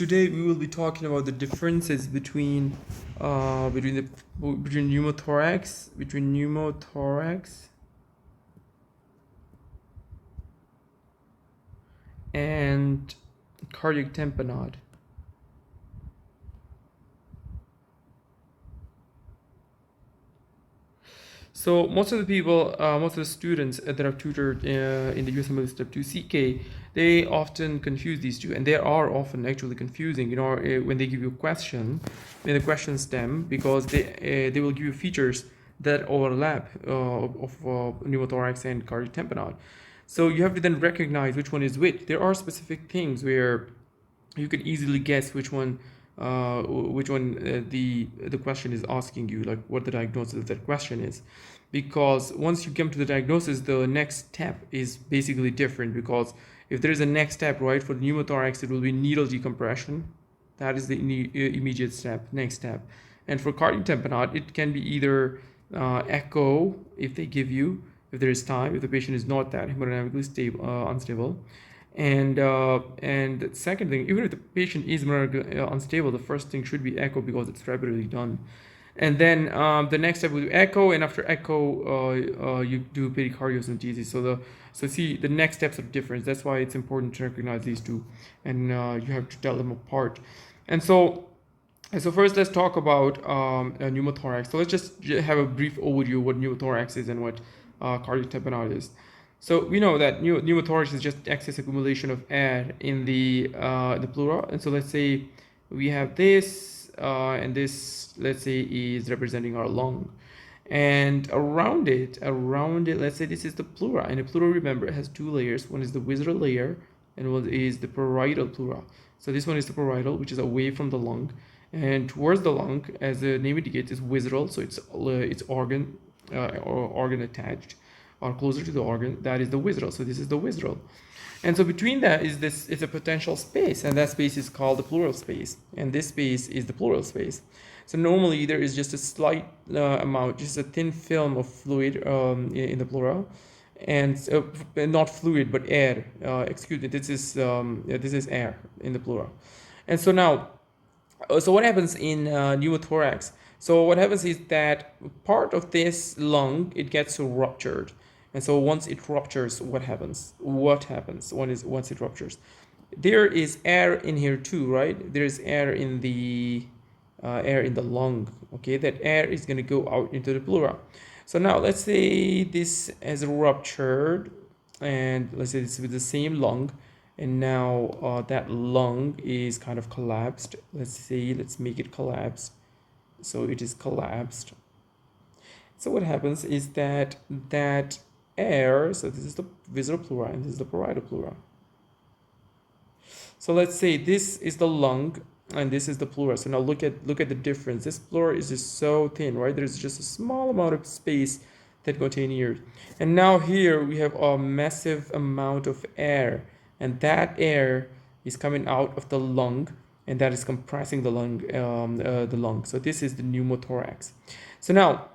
Today we will be talking about the differences between pneumothorax and cardiac tamponade. So most of the people, most of the students that are tutored in the USMLE Step 2 CK, they often confuse these two, and they are often actually confusing. When they give you a question in the question stem, because they will give you features that overlap of pneumothorax and cardiac tamponade. So you have to then recognize which one is which. There are specific things where you can easily guess which one the question is asking you, like what the diagnosis of that question is, because once you come to the diagnosis, the next step is basically different. Because if there is a next step, right, for pneumothorax, it will be needle decompression. That is the immediate step, next step. And for cardiac tamponade, it can be either echo, if they give you, if there is time, if the patient is not that hemodynamically stable, unstable. And the second thing, even if the patient is unstable, the first thing should be echo, because it's rapidly done. And then the next step will be echo, and after echo, you do pericardiocentesis. So see, the next steps are different. That's why it's important to recognize these two, and you have to tell them apart. And so first, let's talk about pneumothorax. So let's just have a brief overview of what pneumothorax is and what cardiac tamponade is. So we know that pneumothorax is just excess accumulation of air in the pleura. And so let's say we have this, and this, let's say, is representing our lung. And around it, let's say this is the pleura. And the pleura, remember, it has two layers. One is the visceral layer, and one is the parietal pleura. So this one is the parietal, which is away from the lung. And towards the lung, as the name indicates, is visceral. So it's organ attached, or closer to the organ. That is the visceral. So this is the visceral. And so between that is a potential space, and that space is called the pleural space, and this space is the pleural space. So normally there is just a slight amount, just a thin film of fluid in the pleura, and not fluid but air. Excuse me, this is air in the pleura. And so now, so what happens in pneumothorax? So what happens is that part of this lung, it gets ruptured. And so once it ruptures, what happens? Once it ruptures? There is air in here too, right? There is air in the lung. Okay, that air is going to go out into the pleura. So now let's say this has ruptured, and let's say this is with the same lung, and now that lung is kind of collapsed. Let's make it collapse. So it is collapsed. So what happens is that air, so this is the visceral pleura and this is the parietal pleura. So let's say this is the lung and this is the pleura. So now look at the difference. This pleura is just so thin, right? There's just a small amount of space that contain here. And now here we have a massive amount of air, and that air is coming out of the lung, and that is compressing the lung. So this is the pneumothorax. So now,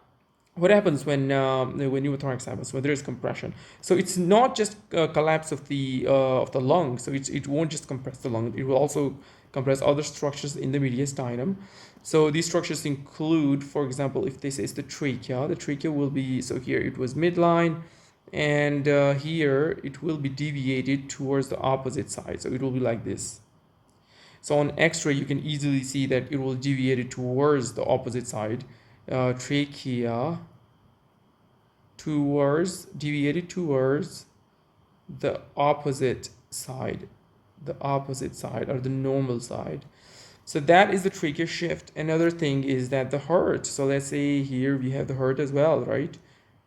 what happens when pneumothorax happens? When there is compression. So it's not just collapse of the lung. So it won't just compress the lung. It will also compress other structures in the mediastinum. So these structures include, for example, if this is the trachea will be, so here it was midline, and here it will be deviated towards the opposite side. So it will be like this. So on X-ray, you can easily see that it will deviate it towards the opposite side. Trachea deviated towards the opposite side, or the normal side. So that is the trachea shift. Another thing is that the heart. So let's say here we have the heart as well, right?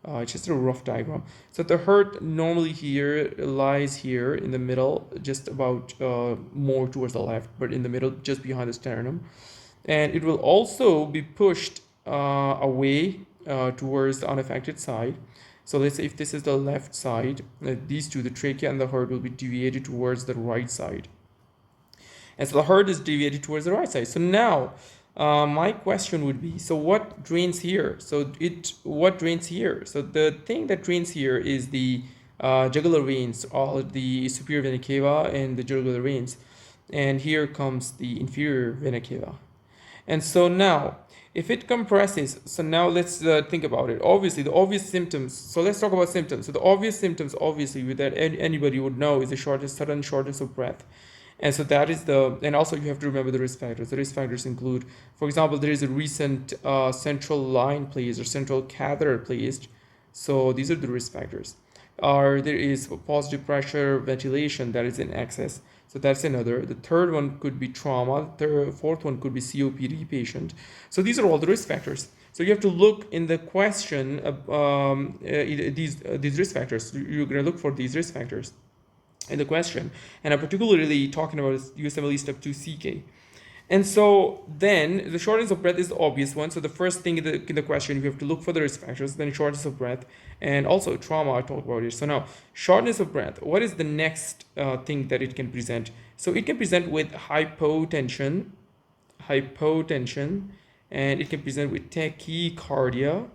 It's just a rough diagram. So the heart normally here lies here in the middle, just about more towards the left, but in the middle, just behind the sternum. And it will also be pushed away towards the unaffected side. So let's say if this is the left side, these two, the trachea and the heart, will be deviated towards the right side. And so the heart is deviated towards the right side. So now, my question would be, so what drains here? What drains here? So the thing that drains here is the jugular veins, or the superior vena cava and the jugular veins. and here comes the inferior vena cava. And so now, if it compresses, so now let's think about it. Obviously, the obvious symptoms. So let's talk about symptoms. So the obvious symptoms, obviously, that anybody would know, is a sudden shortness of breath. And so that is and also you have to remember the risk factors. The risk factors include, for example, there is a recent central line placed or central catheter placed. So these are the risk factors. There is positive pressure ventilation that is in excess. So that's another. The third one could be trauma. The fourth one could be COPD patient. So these are all the risk factors. So you have to look in the question these risk factors. You're going to look for these risk factors in the question, and I'm particularly talking about USMLE step 2 CK. And so then the shortness of breath is the obvious one. So the first thing in the question, you have to look for the risk factors, then shortness of breath, and also trauma. I talked about it. So now shortness of breath, what is the next thing that it can present? So it can present with hypotension, and it can present with tachycardia,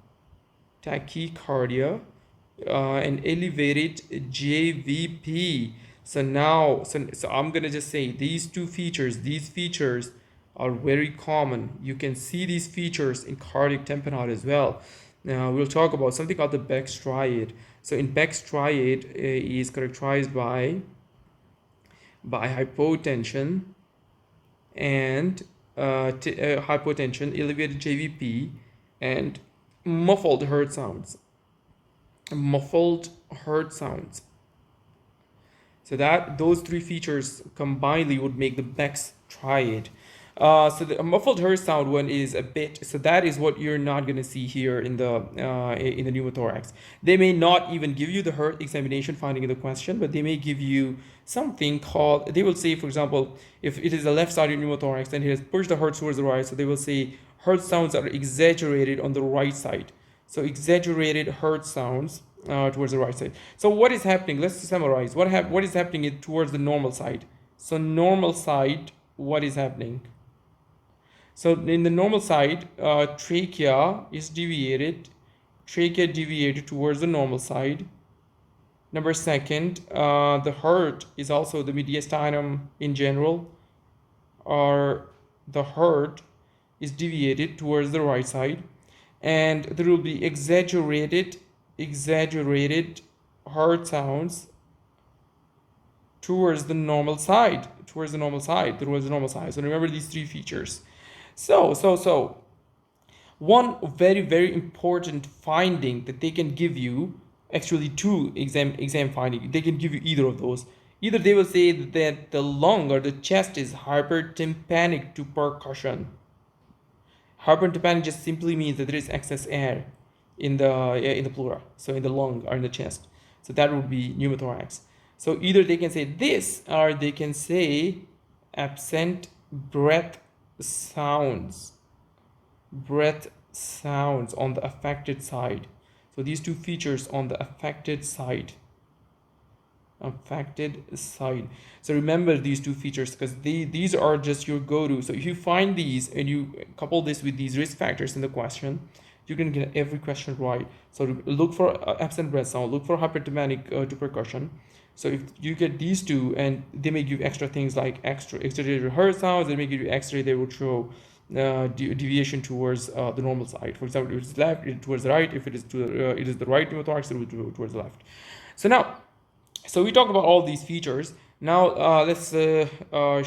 and elevated JVP. So now, so I'm gonna just say these features are very common. You can see these features in cardiac tamponade as well. Now we'll talk about something called the Beck's triad. So in Beck's triad is characterized by hypotension and hypotension, elevated JVP, and muffled heart sounds. So that those three features combinedly would make the Beck's triad. So the muffled heart sound one is a bit. So that is what you're not going to see here in the pneumothorax. They may not even give you the heart examination finding in the question, but they may give you something called. They will say, for example, if it is a left-sided pneumothorax, then he has pushed the heart towards the right. So they will say heart sounds are exaggerated on the right side. So exaggerated heart sounds towards the right side. So what is happening? Let's summarize. What is happening towards the normal side? So normal side, what is happening? So in the normal side, trachea deviated towards the normal side. Number second, the heart is also the mediastinum in general, or the heart is deviated towards the right side. And there will be exaggerated heart sounds towards the normal side. So remember these three features. So one very, very important finding that they can give you, actually two exam finding, they can give you either of those. Either they will say that the lung or the chest is hypertympanic to percussion. Hypertympanic just simply means that there is excess air in the pleura, so in the lung or in the chest. So that would be pneumothorax. So either they can say this, or they can say absent breath sounds on the affected side. So these two features on the affected side. So remember these two features, because these are just your go-to. So if you find these and you couple this with these risk factors in the question, you can get every question right. So look for absent breath sound, look for hypertympanic to percussion. So if you get these two, and they may give extra things like exaggerated heart sounds, they may give you X-ray, they will show deviation towards the normal side. For example, if it's left, it's towards the right. If it is it is the right pneumothorax, it will do towards the left. So we talked about all these features. Now let's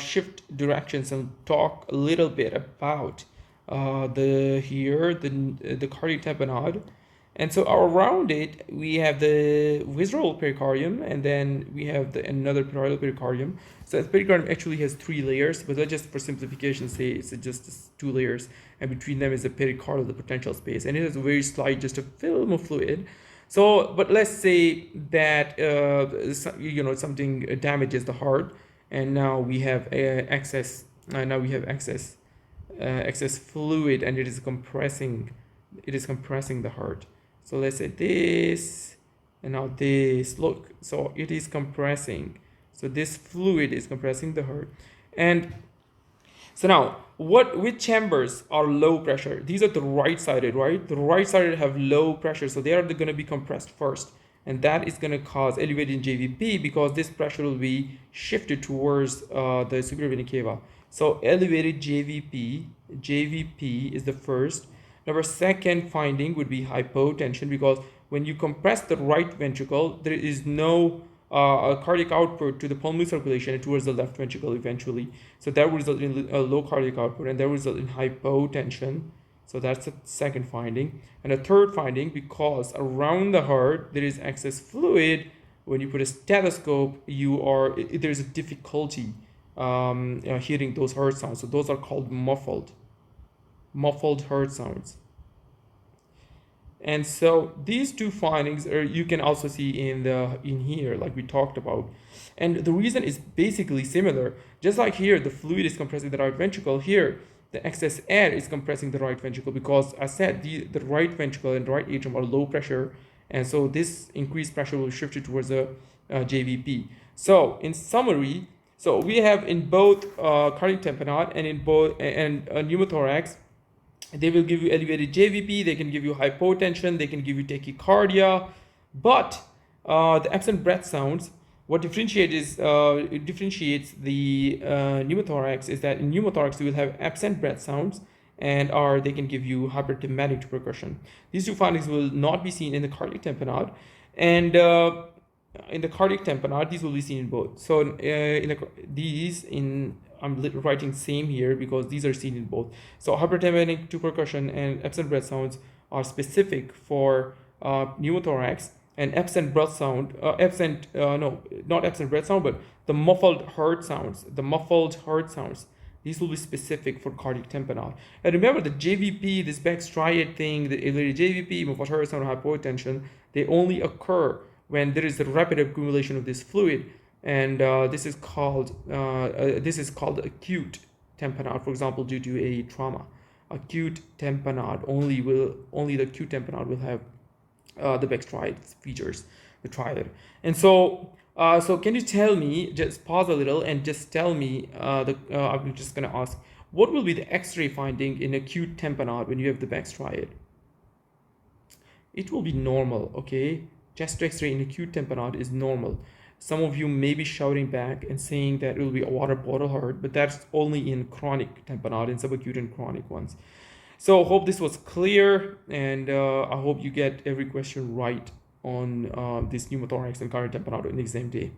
shift directions and talk a little bit about the cardiac tamponade. And so around it, we have the visceral pericardium, and then we have another parietal pericardium. So the pericardium actually has 3 layers, but let's just for simplification say it's just 2 layers, and between them is the pericardial, the potential space, and it has a very slight, just a film of fluid. So, but let's say that something damages the heart, and now we have excess. Excess fluid, and it is compressing the heart. So let's say this, and now this. Look, so it is compressing. So this fluid is compressing the heart, and so now which chambers are low pressure? These are the right-sided, right? The right-sided have low pressure, so they are going to be compressed first, and that is going to cause elevated JVP because this pressure will be shifted towards the superior vena cava. So elevated JVP is the first. Number second finding would be hypotension, because when you compress the right ventricle, there is no cardiac output to the pulmonary circulation and towards the left ventricle eventually. So that will result in a low cardiac output, and that will result in hypotension. So that's the second finding. And a third finding, because around the heart there is excess fluid, when you put a stethoscope, there's a difficulty hearing those heart sounds. So those are called muffled heart sounds. And so these two findings you can also see in here, like we talked about. And the reason is basically similar. Just like here, the fluid is compressing the right ventricle. Here, the excess air is compressing the right ventricle, because I said the right ventricle and the right atrium are low pressure, and so this increased pressure will shift it towards the JVP. So in summary, so we have in both cardiac tamponade and in both pneumothorax, they will give you elevated JVP, they can give you hypotension, they can give you tachycardia, but the absent breath sounds, what differentiates the pneumothorax is that in pneumothorax you will have absent breath sounds, and they can give you hypertematic percussion. These two findings will not be seen in the cardiac tamponade, and in the cardiac tamponade these will be seen in both. So I'm writing same here because these are seen in both. So hypertematic to percussion and absent breath sounds are specific for pneumothorax, and absent breath sound, not absent breath sound, but the muffled heart sounds, these will be specific for cardiac tamponade. And remember the JVP, this Beck's triad thing, the elevated JVP, muffled heart sound, hypotension, they only occur when there is a rapid accumulation of this fluid, and this is called acute tamponade, for example, due to a trauma. Acute tamponade only the acute tamponade will have the Beck's triad features, the triad. And so can you tell me, just pause a little and just tell me, I'm just going to ask, what will be the X-ray finding in acute tamponade when you have the Beck's triad? It will be normal, okay? Chest X-ray in acute tamponade is normal. Some of you may be shouting back and saying that it will be a water bottle heart, but that's only in chronic tamponade, in subacute and chronic ones. So hope this was clear, and I hope you get every question right on this pneumothorax and cardiac tamponade on the exam day.